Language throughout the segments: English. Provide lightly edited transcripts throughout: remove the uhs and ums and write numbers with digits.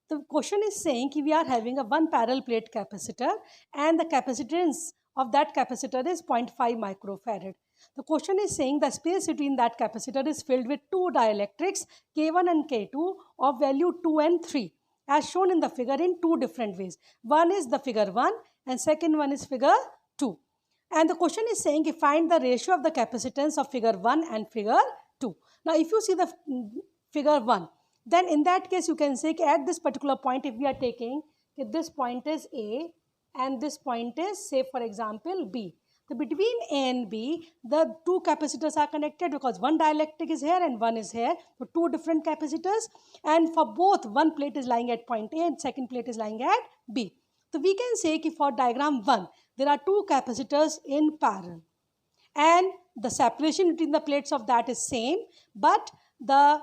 The question is saying that we are having a one parallel plate capacitor and the capacitance of that capacitor is 0.5 microfarad. The question is saying the space between that capacitor is filled with two dielectrics K1 and K2 of value 2 and 3 as shown in the figure in two different ways. One is the figure 1 and second one is figure 2. And the question is saying find the ratio of the capacitance of figure 1 and figure 2. Now if you see the figure 1, then in that case you can say at this particular point, if we are taking this point is A and this point is, say for example, B. So between A and B, the two capacitors are connected because one dielectric is here and one is here. So two different capacitors, and for both one plate is lying at point A and second plate is lying at B. So we can say that for diagram 1, there are two capacitors in parallel and the separation between the plates of that is same, but the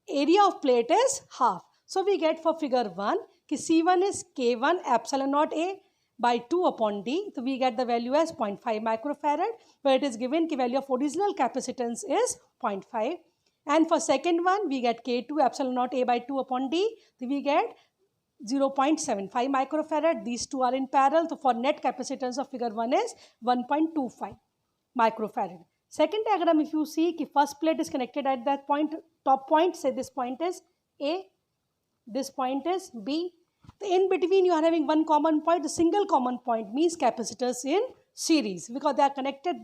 area of plate is half. So we get for figure 1 कि C1 is K1 epsilon naught A by 2 upon D. So we get the value as 0.5 microfarad, where it is given कि value of original capacitance is 0.5. And for second one we get K2 epsilon naught A by 2 upon D. So we get 0.75 microfarad. These two are in parallel. So for net capacitance of figure 1 is 1.25 microfarad. Second diagram, if you see कि first plate is connected at that point, top point, say this point is A, this point is B. In between you are having one common point. The single common point means capacitors in series because they are connected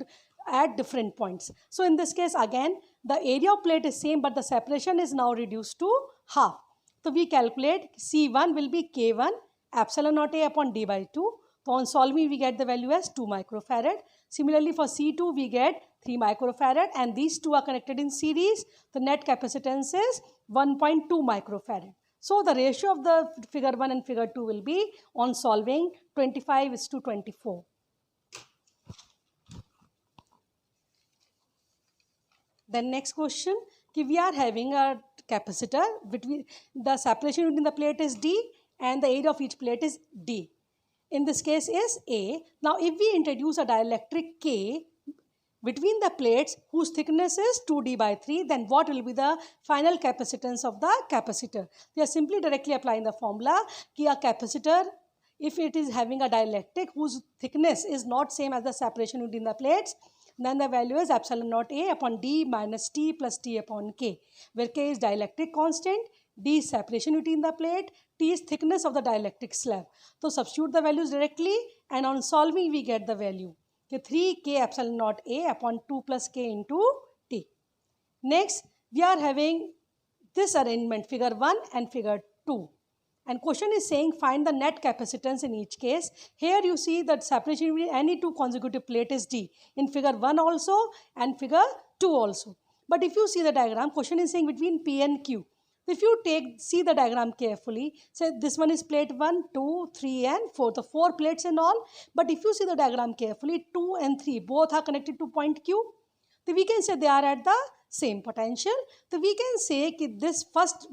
at different points. So in this case again the area of plate is same but the separation is now reduced to half. So we calculate C1 will be K1 epsilon naught A upon D by 2. So on solving we get the value as 2 microfarad. Similarly for C2 we get 3 microfarad and these two are connected in series. The net capacitance is 1.2 microfarad. So the ratio of the figure 1 and figure 2 will be on solving 25:24. Then next question, we are having a capacitor between the separation between the plate is D and the area of each plate is D. In this case is A. Now if we introduce a dielectric K between the plates whose thickness is 2D by 3, then what will be the final capacitance of the capacitor? We are simply directly applying the formula कि a capacitor, if it is having a dielectric whose thickness is not same as the separation between the plates, then the value is epsilon naught A upon D minus T plus T upon K, where K is dielectric constant, D is separation between the plate, T is thickness of the dielectric slab. So substitute the values directly and on solving we get the value. 3K epsilon naught A upon 2 plus K into T. Next, we are having this arrangement, figure 1 and figure 2. And question is saying find the net capacitance in each case. Here you see that separation between any two consecutive plate is D. In figure 1 also and figure 2 also. But if you see the diagram, question is saying between P and Q. If you see the diagram carefully, say this one is plate 1, 2, 3 and 4. The 4 plates and all. But if you see the diagram carefully, 2 and 3 both are connected to point Q. So we can say they are at the same potential. So we can say that this first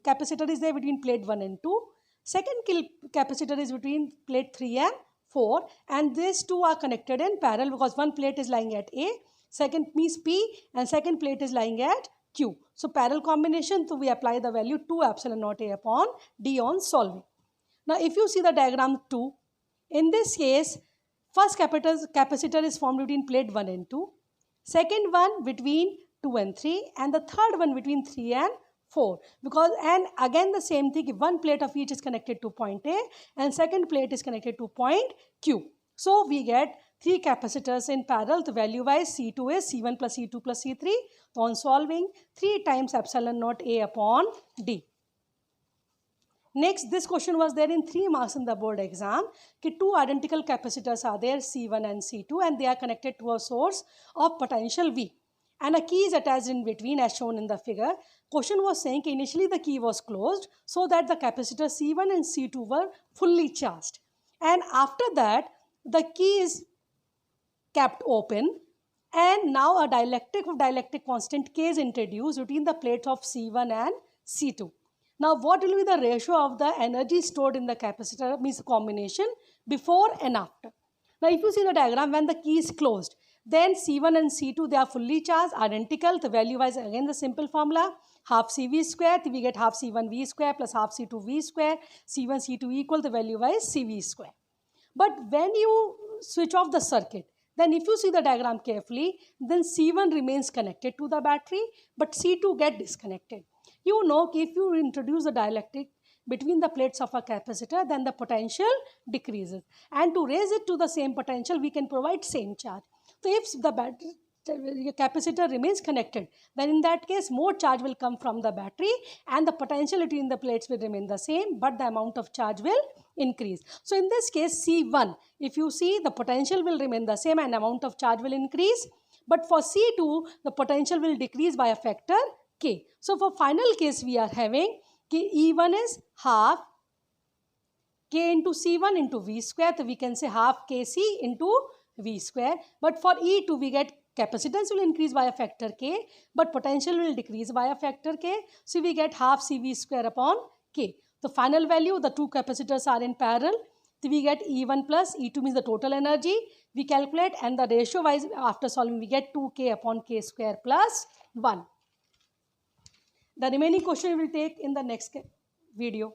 capacitor is there between plate 1 and 2. Second capacitor is between plate 3 and 4. And these two are connected in parallel because one plate is lying at A. Second means P and second plate is lying at Q. So parallel combination, so we apply the value 2 epsilon naught A upon D on solving. Now if you see the diagram 2, in this case, first capacitor is formed between plate 1 and 2. Second one between 2 and 3 and the third one between 3 and 4. Because and again the same thing, if one plate of each is connected to point A and second plate is connected to point Q. So we get 3 capacitors in parallel. The value wise C2 is C1 plus C2 plus C3. So on solving 3 times epsilon naught A upon D. Next, this question was there in 3 marks in the board exam. Ki 2 identical capacitors are there, C1 and C2, and they are connected to a source of potential V. And a key is attached in between as shown in the figure. Question was saying initially the key was closed so that the capacitor C1 and C2 were fully charged. And after that, the key is kept open and now a dielectric constant K is introduced between the plates of C1 and C2. Now what will be the ratio of the energy stored in the capacitor, means combination before and after. Now if you see the diagram, when the key is closed, then C1 and C2 they are fully charged, identical, the value wise again the simple formula. half CV square, we get half C1 V square plus half C2 V square, C1 C2 equal, the value is CV square. But when you switch off the circuit, then if you see the diagram carefully, then C1 remains connected to the battery, but C2 get disconnected. You know, if you introduce the dielectric between the plates of a capacitor, then the potential decreases. And to raise it to the same potential, we can provide same charge. So if the battery capacitor remains connected, then in that case more charge will come from the battery and the potentiality in the plates will remain the same, but the amount of charge will increase. So in this case C1, if you see, the potential will remain the same and amount of charge will increase, but for C2 the potential will decrease by a factor K. So for final case we are having E1 is half K into C1 into V square, so we can say half Kc into V square, but for E2 we get capacitance will increase by a factor K, but potential will decrease by a factor K, so we get half CV square upon K. The final value, the two capacitors are in parallel, so we get E1 plus E2 means the total energy, we calculate, and the ratio wise after solving we get 2K upon K square plus 1. The remaining question we will take in the next video.